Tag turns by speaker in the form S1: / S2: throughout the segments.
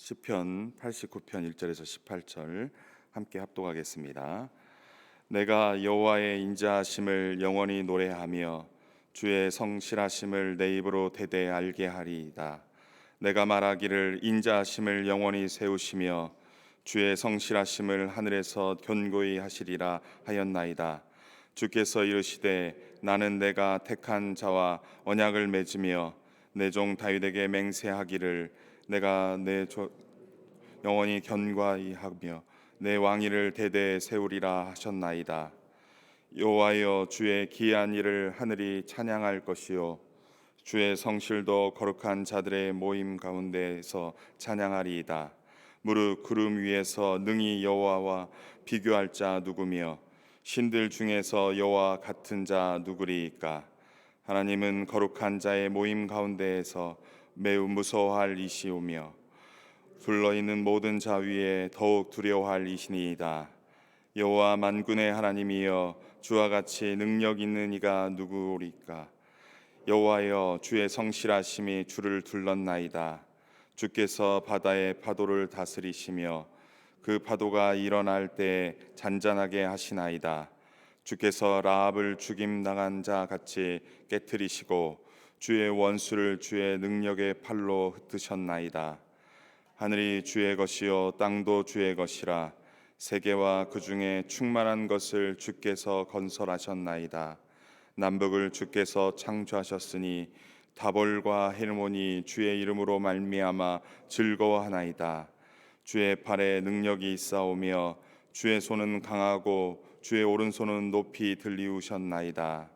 S1: 시편 89편 1절에서 18절 함께 합독하겠습니다. 내가 여호와의 인자하심을 영원히 노래하며 주의 성실하심을 내 입으로 대대 알게 하리이다. 내가 말하기를 인자하심을 영원히 세우시며 주의 성실하심을 하늘에서 견고히 하시리라 하였나이다. 주께서 이르시되 나는 내가 택한 자와 언약을 맺으며 내 종 다윗에게 맹세하기를 내가 영원히 견고히 하며 내 왕위를 대대 세우리라 하셨나이다. 여호와여, 주의 기이한 일을 하늘이 찬양할 것이요 주의 성실도 거룩한 자들의 모임 가운데에서 찬양하리이다. 무릇 구름 위에서 능히 여호와와 비교할 자 누구며 신들 중에서 여호와 같은 자 누구리이까? 하나님은 거룩한 자의 모임 가운데에서 매우 무서워할 이시오며 불러있는 모든 자 위에 더욱 두려워할 이시니이다. 여호와 만군의 하나님이여, 주와 같이 능력 있는 이가 누구리까? 여호와여, 주의 성실하심이 주를 둘렀나이다. 주께서 바다의 파도를 다스리시며 그 파도가 일어날 때 잔잔하게 하시나이다. 주께서 라합을 죽임 당한 자 같이 깨뜨리시고 주의 원수를 주의 능력의 팔로 흩으셨나이다. 하늘이 주의 것이요 땅도 주의 것이라. 세계와 그 중에 충만한 것을 주께서 건설하셨나이다. 남북을 주께서 창조하셨으니 다볼과 헤르몬이 주의 이름으로 말미암아 즐거워하나이다. 주의 팔에 능력이 있사오며 주의 손은 강하고 주의 오른손은 높이 들리우셨나이다.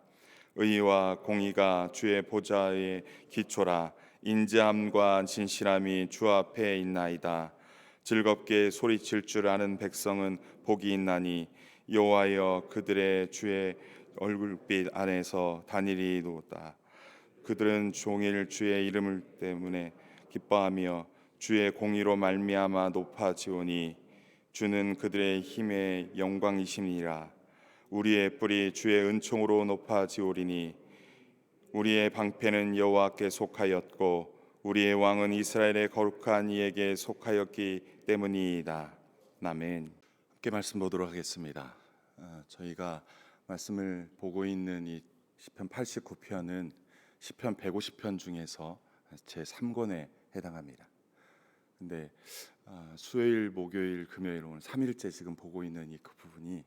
S1: 의와 공의가 주의 보좌의 기초라. 인자함과 진실함이 주 앞에 있나이다. 즐겁게 소리칠 줄 아는 백성은 복이 있나니 여호와여, 그들의 주의 얼굴빛 안에서 다니리로다. 그들은 종일 주의 이름을 때문에 기뻐하며 주의 공의로 말미암아 높아지오니 주는 그들의 힘의 영광이심이라. 우리의 뿔이 주의 은총으로 높아지오리니 우리의 방패는 여호와께 속하였고 우리의 왕은 이스라엘의 거룩한 이에게 속하였기 때문이다. 아멘. 함께 말씀 보도록 하겠습니다. 저희가 말씀을 보고 있는 이 시편 89편은 시편 150편 중에서 제 3권에 해당합니다. 근데 수요일, 목요일, 금요일 오늘 3일째 지금 보고 있는 이 그 부분이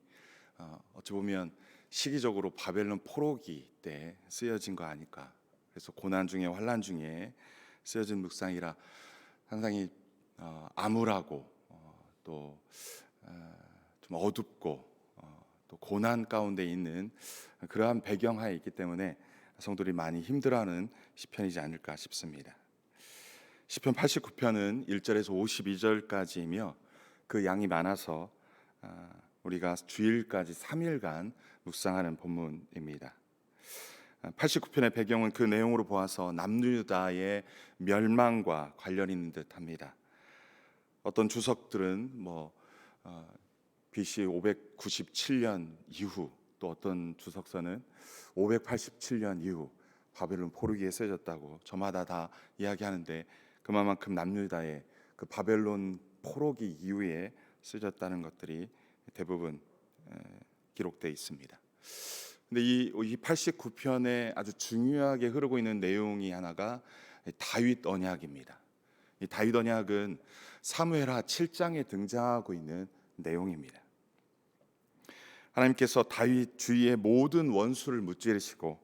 S1: 어찌 보면 시기적으로 바벨론 포로기 때 쓰여진 거 아닐까. 그래서 고난 중에 환난 중에 쓰여진 묵상이라 상당히 암울하고 또 좀 어둡고 또 고난 가운데 있는 그러한 배경하에 있기 때문에 성도들이 많이 힘들어하는 시편이지 않을까 싶습니다. 시편 89편은 1절에서 52절까지이며 그 양이 많아서 우리가 주일까지 3일간 묵상하는 본문입니다. 89편의 배경은 그 내용으로 보아서 남유다의 멸망과 관련 있는 듯합니다. 어떤 주석들은 BC 597년 이후, 또 어떤 주석서는 587년 이후 바벨론 포로기에 쓰여졌다고 저마다 다 이야기하는데 그만큼 남유다의 그 바벨론 포로기 이후에 쓰여졌다는 것들이 대부분 기록되어 있습니다. 근데 이 89편에 아주 중요하게 흐르고 있는 내용이 하나가 다윗 언약입니다. 이 다윗 언약은 사무엘하 7장에 등장하고 있는 내용입니다. 하나님께서 다윗 주위의 모든 원수를 무찌르시고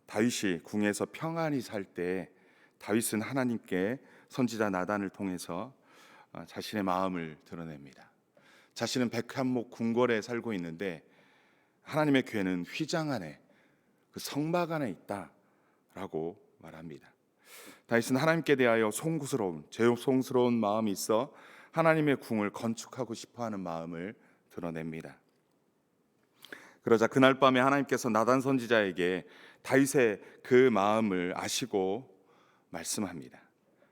S1: 다윗이 궁에서 평안히 살 때 다윗은 하나님께 선지자 나단을 통해서 자신의 마음을 드러냅니다. 자신은 백한목 궁궐에 살고 있는데 하나님의 궤는 휘장 안에, 그 성막 안에 있다라고 말합니다. 다윗은 하나님께 대하여 죄송스러운 마음이 있어 하나님의 궁을 건축하고 싶어하는 마음을 드러냅니다. 그러자 그날 밤에 하나님께서 나단 선지자에게 다윗의 그 마음을 아시고 말씀합니다.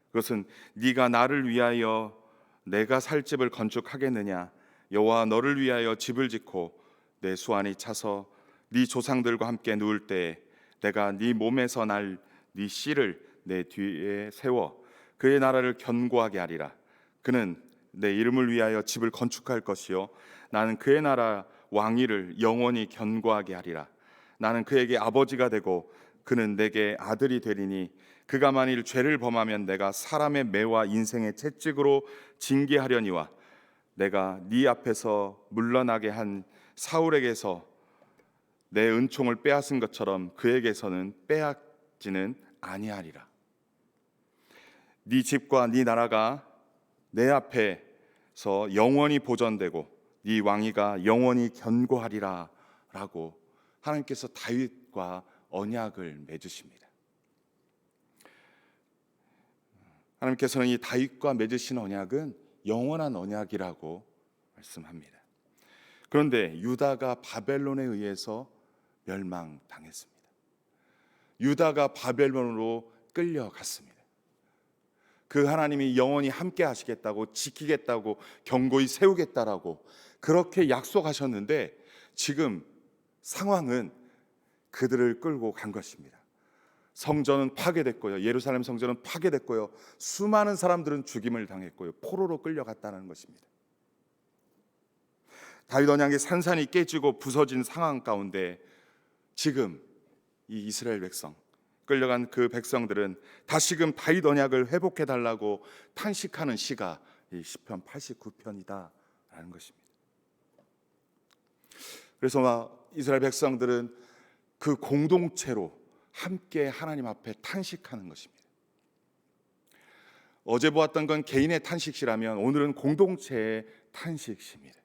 S1: 그것은 네가 나를 위하여 내가 살 집을 건축하겠느냐? 여호와 너를 위하여 집을 짓고 내 수완이 차서 네 조상들과 함께 누울 때 내가 네 몸에서 날 네 씨를 내 뒤에 세워 그의 나라를 견고하게 하리라. 그는 내 이름을 위하여 집을 건축할 것이요 나는 그의 나라 왕위를 영원히 견고하게 하리라. 나는 그에게 아버지가 되고 그는 내게 아들이 되리니 그가 만일 죄를 범하면 내가 사람의 매와 인생의 채찍으로 징계하려니와 내가 네 앞에서 물러나게 한 사울에게서 내 은총을 빼앗은 것처럼 그에게서는 빼앗지는 아니하리라. 네 집과 네 나라가 내 앞에서 영원히 보존되고 네 왕위가 영원히 견고하리라 라고 하나님께서 다윗과 언약을 맺으십니다. 하나님께서는 이 다윗과 맺으신 언약은 영원한 언약이라고 말씀합니다. 그런데 유다가 바벨론에 의해서 멸망당했습니다. 유다가 바벨론으로 끌려갔습니다. 그 하나님이 영원히 함께 하시겠다고, 지키겠다고, 견고히 세우겠다라고 그렇게 약속하셨는데 지금 상황은 그들을 끌고 간 것입니다. 성전은 파괴됐고요, 예루살렘 성전은 파괴됐고요, 수많은 사람들은 죽임을 당했고요, 포로로 끌려갔다는 것입니다. 다윗 언약이 산산이 깨지고 부서진 상황 가운데 지금 이 이스라엘 백성, 끌려간 그 백성들은 다시금 다윗 언약을 회복해 달라고 탄식하는 시가 이 시편 89편이다라는 것입니다. 그래서 이스라엘 백성들은 그 공동체로 함께 하나님 앞에 탄식하는 것입니다. 어제 보았던 건 개인의 탄식시라면 오늘은 공동체의 탄식시입니다.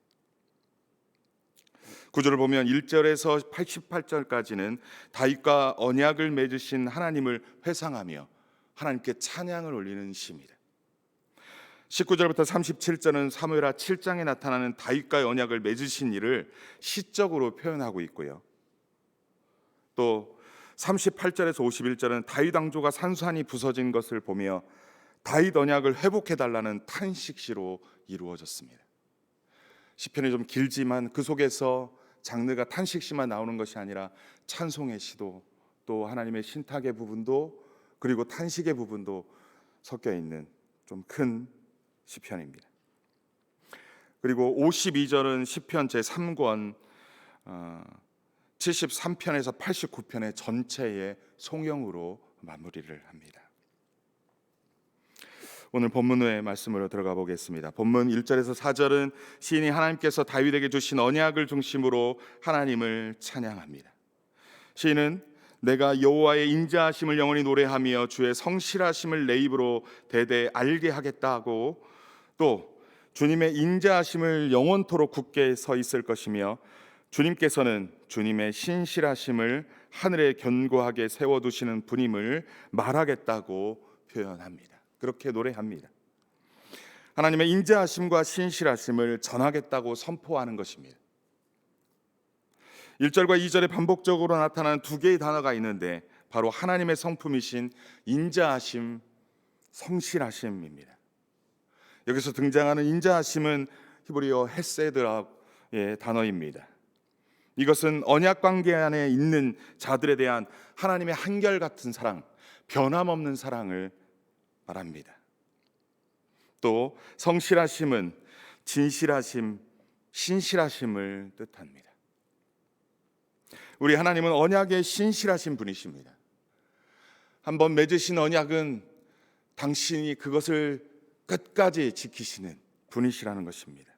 S1: 구절을 보면 1절에서 88절까지는 다윗과 언약을 맺으신 하나님을 회상하며 하나님께 찬양을 올리는 시입니다. 19절부터 37절은 사무엘하 7장에 나타나는 다윗과의 언약을 맺으신 일을 시적으로 표현하고 있고요. 또 38절에서 51절은 다윗 왕조가 산산이 부서진 것을 보며 다윗 언약을 회복해 달라는 탄식시로 이루어졌습니다. 시편이 좀 길지만 그 속에서 장르가 탄식시만 나오는 것이 아니라 찬송의 시도, 또 하나님의 신탁의 부분도, 그리고 탄식의 부분도 섞여 있는 좀 큰 시편입니다. 그리고 52절은 시편 제3권 73편에서 89편의 전체의 송영으로 마무리를 합니다. 오늘 본문의 말씀으로 들어가 보겠습니다. 본문 1절에서 4절은 시인이 하나님께서 다윗에게 주신 언약을 중심으로 하나님을 찬양합니다. 시인은 내가 여호와의 인자하심을 영원히 노래하며 주의 성실하심을 내 입으로 대대 알게 하겠다 하고, 또 주님의 인자하심을 영원토록 굳게 서 있을 것이며 주님께서는 주님의 신실하심을 하늘에 견고하게 세워두시는 분임을 말하겠다고 표현합니다. 그렇게 노래합니다. 하나님의 인자하심과 신실하심을 전하겠다고 선포하는 것입니다. 1절과 2절에 반복적으로 나타나는 두 개의 단어가 있는데 바로 하나님의 성품이신 인자하심, 성실하심입니다. 여기서 등장하는 인자하심은 히브리어 헤세드라의 단어입니다. 이것은 언약 관계 안에 있는 자들에 대한 하나님의 한결같은 사랑, 변함없는 사랑을 말합니다. 또 성실하심은 진실하심, 신실하심을 뜻합니다. 우리 하나님은 언약에 신실하신 분이십니다. 한번 맺으신 언약은 당신이 그것을 끝까지 지키시는 분이시라는 것입니다.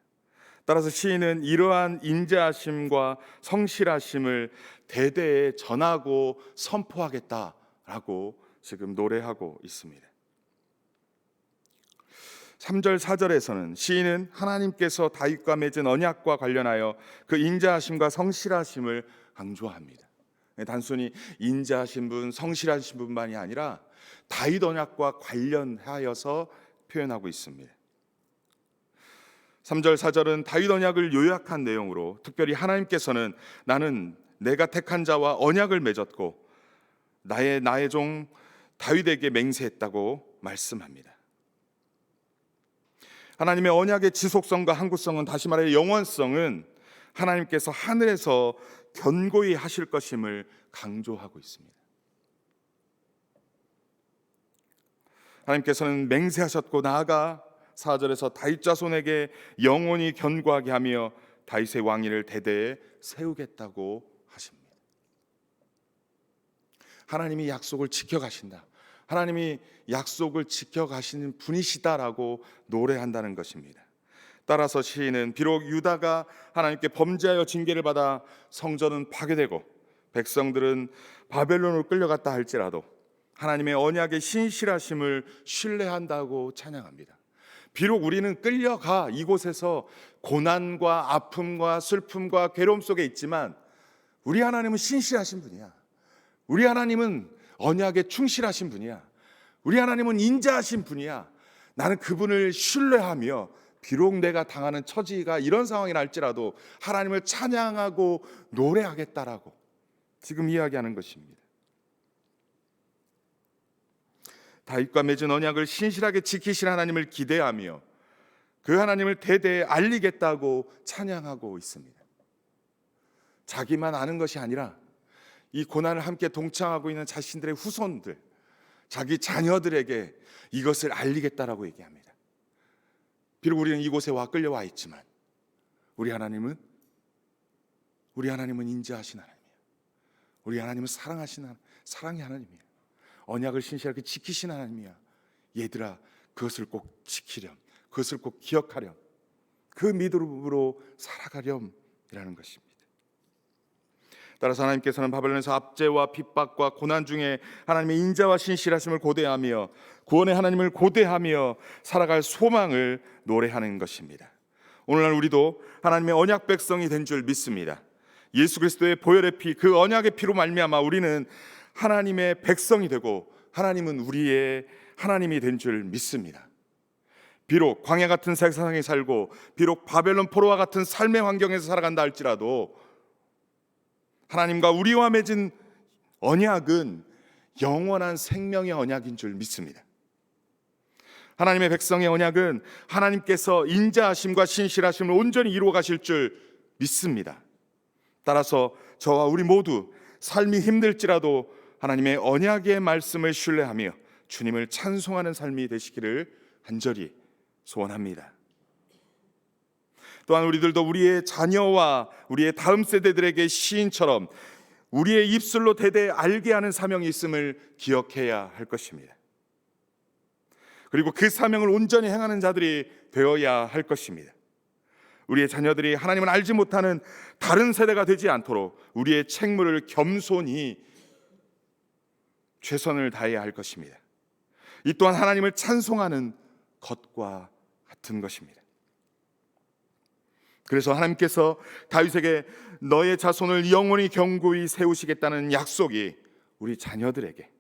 S1: 따라서 시인은 이러한 인자하심과 성실하심을 대대에 전하고 선포하겠다라고 지금 노래하고 있습니다. 3절 4절에서는 시인은 하나님께서 다윗과 맺은 언약과 관련하여 그 인자하심과 성실하심을 강조합니다. 단순히 인자하신 분, 성실하신 분만이 아니라 다윗 언약과 관련하여서 표현하고 있습니다. 3절 4절은 다윗 언약을 요약한 내용으로 특별히 하나님께서는 나는 내가 택한 자와 언약을 맺었고 나의 종 다윗에게 맹세했다고 말씀합니다. 하나님의 언약의 지속성과 항구성은, 다시 말해 영원성은 하나님께서 하늘에서 견고히 하실 것임을 강조하고 있습니다. 하나님께서는 맹세하셨고 나아가 4절에서 다윗 자손에게 영원히 견고하게 하며 다윗의 왕위를 대대에 세우겠다고 하십니다. 하나님이 약속을 지켜가신다. 하나님이 약속을 지켜가시는 분이시다라고 노래한다는 것입니다. 따라서 시인은 비록 유다가 하나님께 범죄하여 징계를 받아 성전은 파괴되고 백성들은 바벨론으로 끌려갔다 할지라도 하나님의 언약의 신실하심을 신뢰한다고 찬양합니다. 비록 우리는 끌려가 이곳에서 고난과 아픔과 슬픔과 괴로움 속에 있지만 우리 하나님은 신실하신 분이야. 우리 하나님은 언약에 충실하신 분이야. 우리 하나님은 인자하신 분이야. 나는 그분을 신뢰하며 비록 내가 당하는 처지가 이런 상황이 날지라도 하나님을 찬양하고 노래하겠다라고 지금 이야기하는 것입니다. 다윗과 맺은 언약을 신실하게 지키신 하나님을 기대하며 그 하나님을 대대에 알리겠다고 찬양하고 있습니다. 자기만 아는 것이 아니라 이 고난을 함께 동참하고 있는 자신들의 후손들, 자기 자녀들에게 이것을 알리겠다라고 얘기합니다. 비록 우리는 이곳에 끌려와 있지만 우리 하나님은 인자하신 하나님이에요. 우리 하나님은 사랑의 하나님이에요. 언약을 신실하게 지키신 하나님이야. 얘들아, 그것을 꼭 지키렴, 그것을 꼭 기억하렴, 그 믿음으로 살아가렴이라는 것입니다. 따라서 하나님께서는 바벨론에서 압제와 핍박과 고난 중에 하나님의 인자와 신실하심을 고대하며 구원의 하나님을 고대하며 살아갈 소망을 노래하는 것입니다. 오늘날 우리도 하나님의 언약 백성이 된 줄 믿습니다. 예수 그리스도의 보혈의 피, 그 언약의 피로 말미암아 우리는 하나님의 백성이 되고 하나님은 우리의 하나님이 된 줄 믿습니다. 비록 광야 같은 세상에 살고 비록 바벨론 포로와 같은 삶의 환경에서 살아간다 할지라도 하나님과 우리와 맺은 언약은 영원한 생명의 언약인 줄 믿습니다. 하나님의 백성의 언약은 하나님께서 인자하심과 신실하심을 온전히 이루어 가실 줄 믿습니다. 따라서 저와 우리 모두 삶이 힘들지라도 하나님의 언약의 말씀을 신뢰하며 주님을 찬송하는 삶이 되시기를 간절히 소원합니다. 또한 우리들도 우리의 자녀와 우리의 다음 세대들에게 시인처럼 우리의 입술로 대대 알게 하는 사명이 있음을 기억해야 할 것입니다. 그리고 그 사명을 온전히 행하는 자들이 되어야 할 것입니다. 우리의 자녀들이 하나님을 알지 못하는 다른 세대가 되지 않도록 우리의 책무를 겸손히 최선을 다해야 할 것입니다. 이 또한 하나님을 찬송하는 것과 같은 것입니다. 그래서 하나님께서 다윗에게 너의 자손을 영원히 견고히 세우시겠다는 약속이 우리 자녀들에게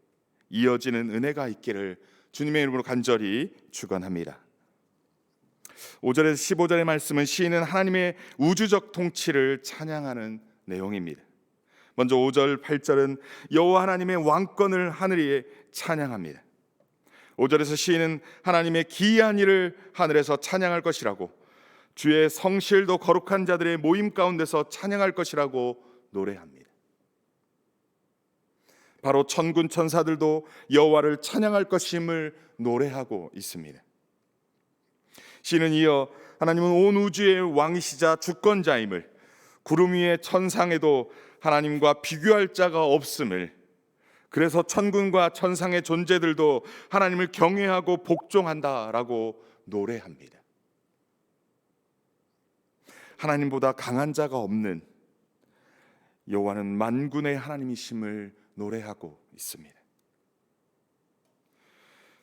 S1: 이어지는 은혜가 있기를 주님의 이름으로 간절히 축원합니다. 5절에서 15절의 말씀은 시인은 하나님의 우주적 통치를 찬양하는 내용입니다. 먼저 5절, 8절은 여호와 하나님의 왕권을 하늘에 찬양합니다. 5절에서 시인은 하나님의 기이한 일을 하늘에서 찬양할 것이라고, 주의 성실도 거룩한 자들의 모임 가운데서 찬양할 것이라고 노래합니다. 바로 천군 천사들도 여호와를 찬양할 것임을 노래하고 있습니다. 시는 이어 하나님은 온 우주의 왕이시자 주권자임을, 구름 위의 천상에도 하나님과 비교할 자가 없음을, 그래서 천군과 천상의 존재들도 하나님을 경외하고 복종한다라고 노래합니다. 하나님보다 강한 자가 없는 여호와는 만군의 하나님이심을 노래하고 있습니다.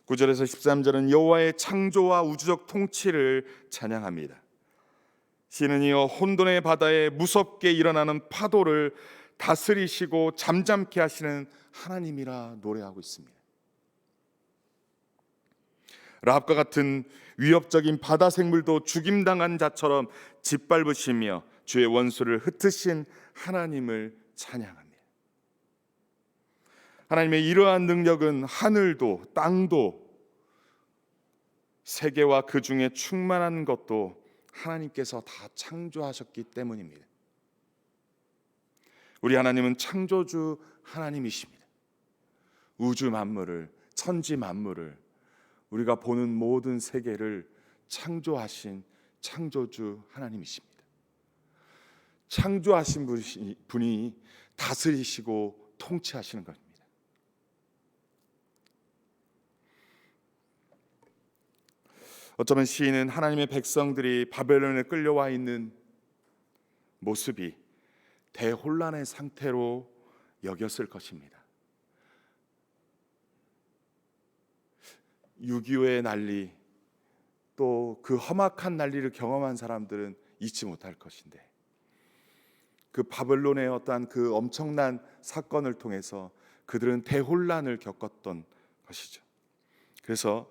S1: 9절에서 13절은 여호와의 창조와 우주적 통치를 찬양합니다. 시는 이어 혼돈의 바다에 무섭게 일어나는 파도를 다스리시고 잠잠케 하시는 하나님이라 노래하고 있습니다. 라합과 같은 위협적인 바다 생물도 죽임당한 자처럼 짓밟으시며 주의 원수를 흩으신 하나님을 찬양합니다. 하나님의 이러한 능력은 하늘도 땅도 세계와 그 중에 충만한 것도 하나님께서 다 창조하셨기 때문입니다. 우리 하나님은 창조주 하나님이십니다. 우주 만물을, 천지 만물을 우리가 보는 모든 세계를 창조하신 창조주 하나님이십니다. 창조하신 분이 다스리시고 통치하시는 겁니다. 어쩌면 시인은 하나님의 백성들이 바벨론에 끌려와 있는 모습이 대혼란의 상태로 여겼을 것입니다. 6.25의 난리, 또 그 험악한 난리를 경험한 사람들은 잊지 못할 것인데, 그 바벨론의 어떠한 그 엄청난 사건을 통해서 그들은 대혼란을 겪었던 것이죠. 그래서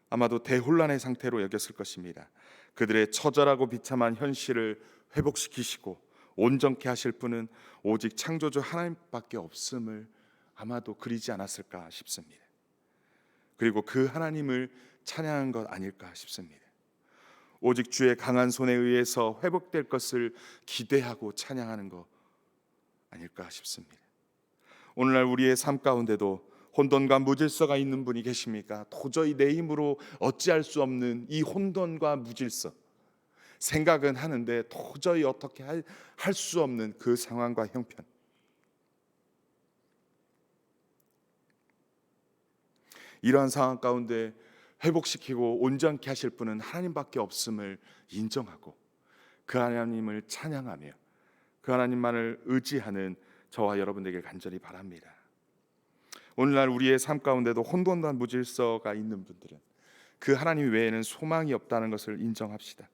S1: 아마도 대혼란의 상태로 여겼을 것입니다. 그들의 처절하고 비참한 현실을 회복시키시고 온전케 하실 분은 오직 창조주 하나님밖에 없음을 아마도 그리지 않았을까 싶습니다. 그리고 그 하나님을 찬양한 것 아닐까 싶습니다. 오직 주의 강한 손에 의해서 회복될 것을 기대하고 찬양하는 것 아닐까 싶습니다. 오늘날 우리의 삶 가운데도 혼돈과 무질서가 있는 분이 계십니까? 도저히 내 힘으로 어찌할 수 없는 이 혼돈과 무질서, 생각은 하는데 도저히 어떻게 할 수 없는 그 상황과 형편, 이러한 상황 가운데 회복시키고 온전케 하실 분은 하나님밖에 없음을 인정하고 그 하나님을 찬양하며 그 하나님만을 의지하는 저와 여러분에게 간절히 바랍니다. 오늘날 우리의 삶 가운데도 혼돈과 무질서가 있는 분들은 그 하나님 외에는 소망이 없다는 것을 인정합시다.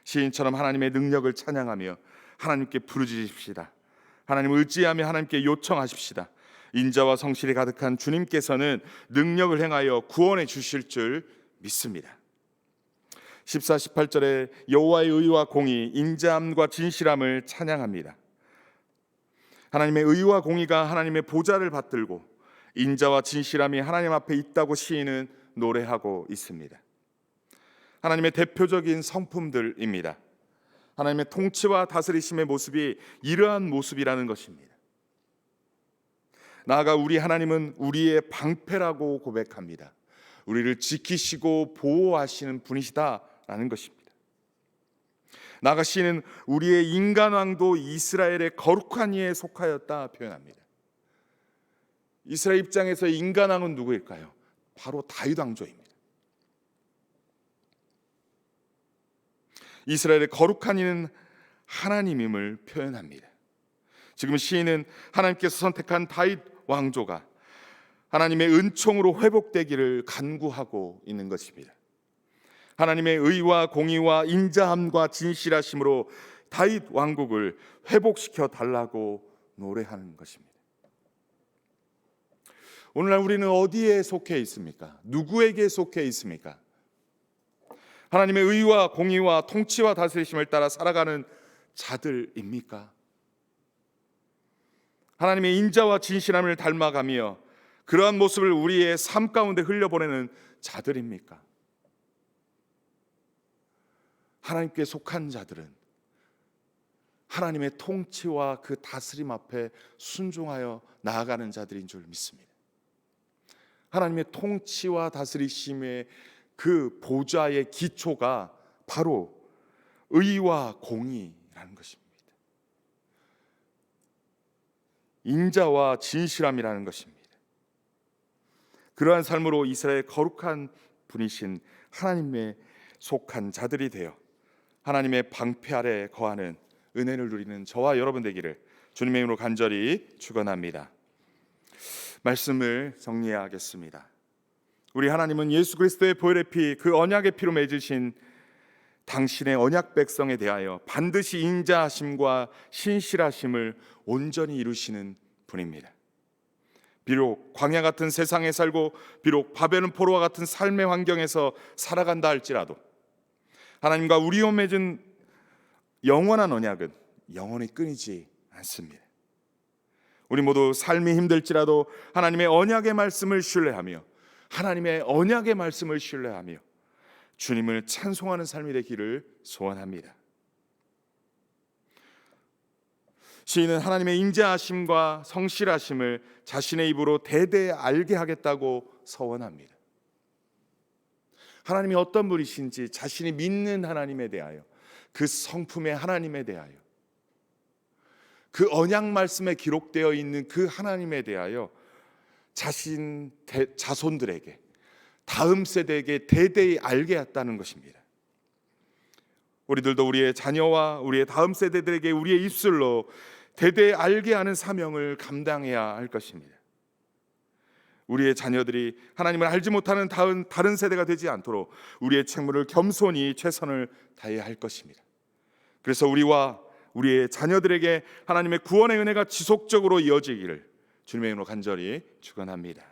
S1: 시인처럼 하나님의 능력을 찬양하며 하나님께 부르짖읍시다. 하나님을 의지하며 하나님께 요청하십시다. 인자와 성실이 가득한 주님께서는 능력을 행하여 구원해 주실 줄 믿습니다. 14, 18절에 여호와의 의와 공의, 인자함과 진실함을 찬양합니다. 하나님의 의와 공의가 하나님의 보좌를 받들고 인자와 진실함이 하나님 앞에 있다고 시인은 노래하고 있습니다. 하나님의 대표적인 성품들입니다. 하나님의 통치와 다스리심의 모습이 이러한 모습이라는 것입니다. 나아가 우리 하나님은 우리의 방패라고 고백합니다. 우리를 지키시고 보호하시는 분이시다라는 것입니다. 나아가 시인은 우리의 인간왕도 이스라엘의 거룩한 이에 속하였다 표현합니다. 이스라엘 입장에서 인간왕은 누구일까요? 바로 다윗 왕조입니다. 이스라엘의 거룩한 이는 하나님임을 표현합니다. 지금 시인은 하나님께서 선택한 다윗 왕조가 하나님의 은총으로 회복되기를 간구하고 있는 것입니다. 하나님의 의와 공의와 인자함과 진실하심으로 다윗 왕국을 회복시켜 달라고 노래하는 것입니다. 오늘날 우리는 어디에 속해 있습니까? 누구에게 속해 있습니까? 하나님의 의와 공의와 통치와 다스리심을 따라 살아가는 자들입니까? 하나님의 인자와 진실함을 닮아가며 그러한 모습을 우리의 삶 가운데 흘려보내는 자들입니까? 하나님께 속한 자들은 하나님의 통치와 그 다스림 앞에 순종하여 나아가는 자들인 줄 믿습니다. 하나님의 통치와 다스리심의 그 보좌의 기초가 바로 의와 공의라는 것입니다. 인자와 진실함이라는 것입니다. 그러한 삶으로 이스라엘 거룩한 분이신 하나님의 속한 자들이 되어 하나님의 방패 아래 거하는 은혜를 누리는 저와 여러분 되기를 주님의 이름으로 간절히 축원합니다. 말씀을 정리하겠습니다. 우리 하나님은 예수 그리스도의 보혈의 피, 그 언약의 피로 맺으신 당신의 언약 백성에 대하여 반드시 인자하심과 신실하심을 온전히 이루시는 분입니다. 비록 광야 같은 세상에 살고 비록 바벨론 포로와 같은 삶의 환경에서 살아간다 할지라도 하나님과 우리와 맺은 영원한 언약은 영원히 끊이지 않습니다. 우리 모두 삶이 힘들지라도 하나님의 언약의 말씀을 신뢰하며 하나님의 언약의 말씀을 신뢰하며 주님을 찬송하는 삶이 되기를 소원합니다. 시인은 하나님의 인자하심과 성실하심을 자신의 입으로 대대 알게 하겠다고 서원합니다. 하나님이 어떤 분이신지, 자신이 믿는 하나님에 대하여, 그 성품의 하나님에 대하여, 그 언약 말씀에 기록되어 있는 그 하나님에 대하여 자신 자손들에게, 다음 세대에게 대대히 알게 했다는 것입니다. 우리들도 우리의 자녀와 우리의 다음 세대들에게 우리의 입술로 대대히 알게 하는 사명을 감당해야 할 것입니다. 우리의 자녀들이 하나님을 알지 못하는 다른 세대가 되지 않도록 우리의 책무를 겸손히 최선을 다해야 할 것입니다. 그래서 우리와 우리의 자녀들에게 하나님의 구원의 은혜가 지속적으로 이어지기를 주님의 이름으로 간절히 축원합니다.